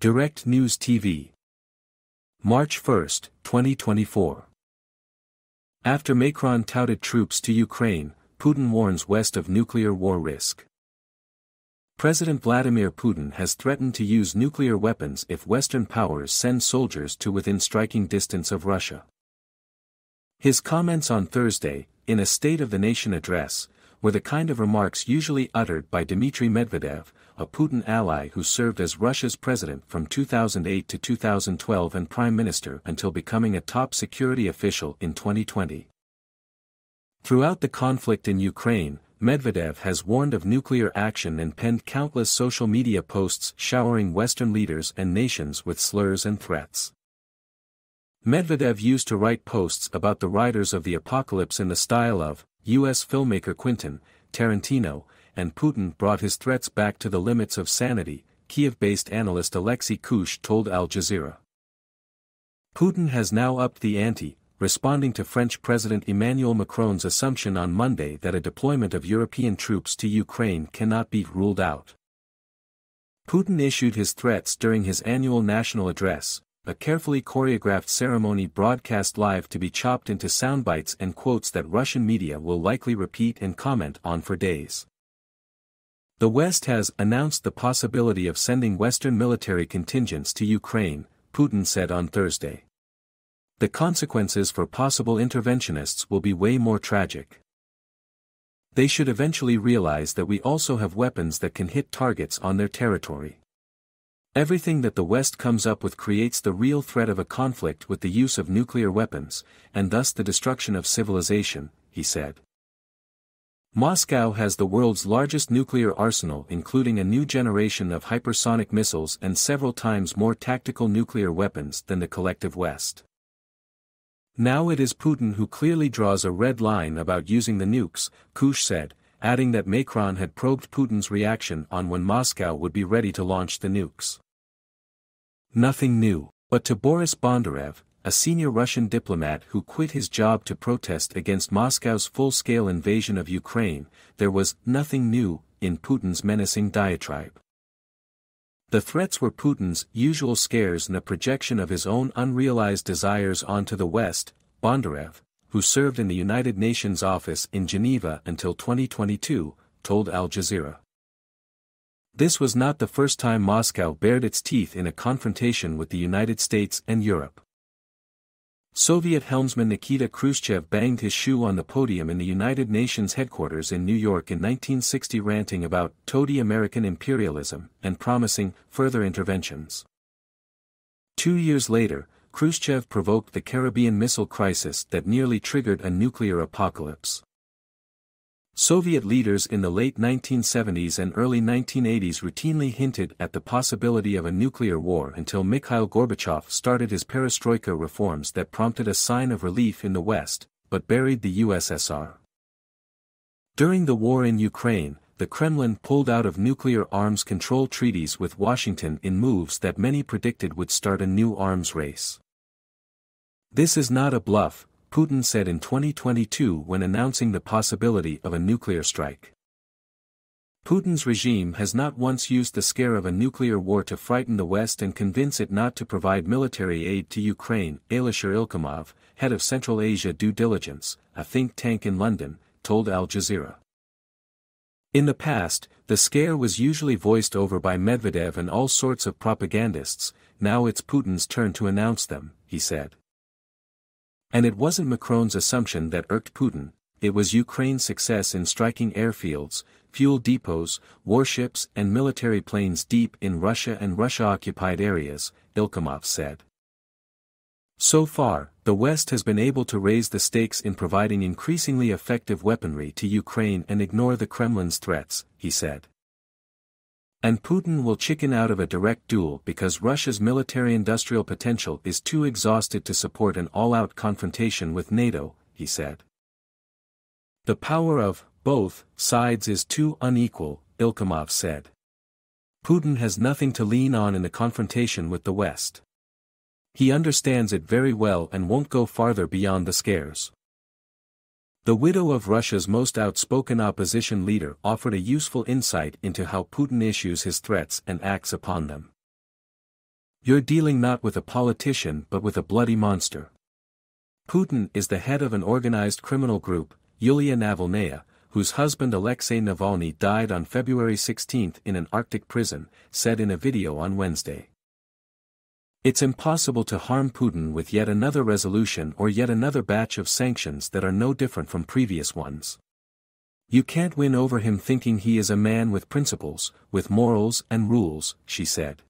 Direct News TV. March 1, 2024. After Macron touted troops to Ukraine, Putin warns West of nuclear war risk. President Vladimir Putin has threatened to use nuclear weapons if Western powers send soldiers to within striking distance of Russia. His comments on Thursday, in a State of the Nation address, were the kind of remarks usually uttered by Dmitry Medvedev, a Putin ally who served as Russia's president from 2008 to 2012 and prime minister until becoming a top security official in 2020. Throughout the conflict in Ukraine, Medvedev has warned of nuclear action and penned countless social media posts showering Western leaders and nations with slurs and threats. Medvedev used to write posts about the riders of the apocalypse in the style of U.S. filmmaker Quentin Tarantino, and Putin brought his threats back to the limits of sanity, Kiev-based analyst Alexei Kush told Al Jazeera. Putin has now upped the ante, responding to French President Emmanuel Macron's assumption on Monday that a deployment of European troops to Ukraine cannot be ruled out. Putin issued his threats during his annual national address, a carefully choreographed ceremony broadcast live to be chopped into soundbites and quotes that Russian media will likely repeat and comment on for days. The West has announced the possibility of sending Western military contingents to Ukraine, Putin said on Thursday. The consequences for possible interventionists will be way more tragic. They should eventually realize that we also have weapons that can hit targets on their territory. Everything that the West comes up with creates the real threat of a conflict with the use of nuclear weapons, and thus the destruction of civilization, he said. Moscow has the world's largest nuclear arsenal, including a new generation of hypersonic missiles and several times more tactical nuclear weapons than the collective West. Now it is Putin who clearly draws a red line about using the nukes, Kush said, adding that Macron had probed Putin's reaction on when Moscow would be ready to launch the nukes. Nothing new, but to Boris Bondarev, a senior Russian diplomat who quit his job to protest against Moscow's full-scale invasion of Ukraine, there was nothing new in Putin's menacing diatribe. The threats were Putin's usual scares and a projection of his own unrealized desires onto the West, Bondarev, who served in the United Nations office in Geneva until 2022, told Al Jazeera. This was not the first time Moscow bared its teeth in a confrontation with the United States and Europe. Soviet helmsman Nikita Khrushchev banged his shoe on the podium in the United Nations headquarters in New York in 1960, ranting about toady American imperialism and promising further interventions. 2 years later, Khrushchev provoked the Caribbean missile crisis that nearly triggered a nuclear apocalypse. Soviet leaders in the late 1970s and early 1980s routinely hinted at the possibility of a nuclear war until Mikhail Gorbachev started his perestroika reforms that prompted a sign of relief in the West, but buried the USSR. During the war in Ukraine, the Kremlin pulled out of nuclear arms control treaties with Washington in moves that many predicted would start a new arms race. This is not a bluff, Putin said in 2022 when announcing the possibility of a nuclear strike. Putin's regime has not once used the scare of a nuclear war to frighten the West and convince it not to provide military aid to Ukraine, Alisher Ilkamov, head of Central Asia Due Diligence, a think tank in London, told Al Jazeera. In the past, the scare was usually voiced over by Medvedev and all sorts of propagandists. Now it's Putin's turn to announce them, he said. And it wasn't Macron's assumption that irked Putin, it was Ukraine's success in striking airfields, fuel depots, warships and military planes deep in Russia and Russia-occupied areas, Ilkamov said. So far, the West has been able to raise the stakes in providing increasingly effective weaponry to Ukraine and ignore the Kremlin's threats, he said. And Putin will chicken out of a direct duel because Russia's military-industrial potential is too exhausted to support an all-out confrontation with NATO, he said. The power of both sides is too unequal, Ilkamov said. Putin has nothing to lean on in the confrontation with the West. He understands it very well and won't go farther beyond the scares. The widow of Russia's most outspoken opposition leader offered a useful insight into how Putin issues his threats and acts upon them. You're dealing not with a politician but with a bloody monster. Putin is the head of an organized criminal group, Yulia Navalnaya, whose husband Alexei Navalny died on February 16 in an Arctic prison, said in a video on Wednesday. It's impossible to harm Putin with yet another resolution or yet another batch of sanctions that are no different from previous ones. You can't win over him thinking he is a man with principles, with morals and rules, she said.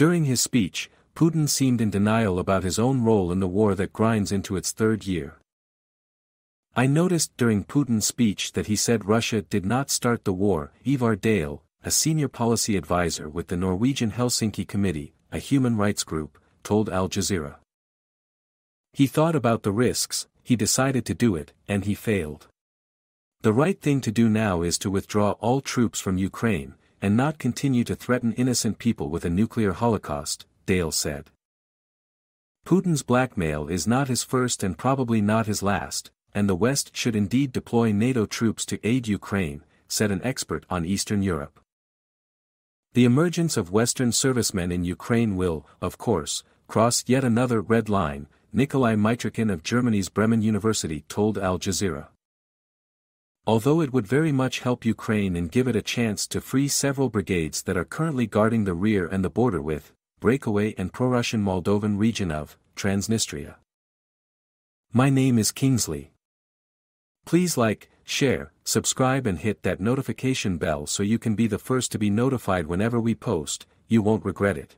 During his speech, Putin seemed in denial about his own role in the war that grinds into its third year. I noticed during Putin's speech that he said Russia did not start the war. Ivar Dale, a senior policy advisor with the Norwegian Helsinki Committee, a human rights group, told Al Jazeera. He thought about the risks, he decided to do it, and he failed. The right thing to do now is to withdraw all troops from Ukraine, and not continue to threaten innocent people with a nuclear holocaust, Dale said. Putin's blackmail is not his first and probably not his last, and the West should indeed deploy NATO troops to aid Ukraine, said an expert on Eastern Europe. The emergence of Western servicemen in Ukraine will, of course, cross yet another red line, Nikolai Mitrokhin of Germany's Bremen University told Al Jazeera. Although it would very much help Ukraine and give it a chance to free several brigades that are currently guarding the rear and the border with, breakaway and pro-Russian Moldovan region of, Transnistria. My name is Kingsley. Please like, share, subscribe and hit that notification bell so you can be the first to be notified whenever we post, you won't regret it.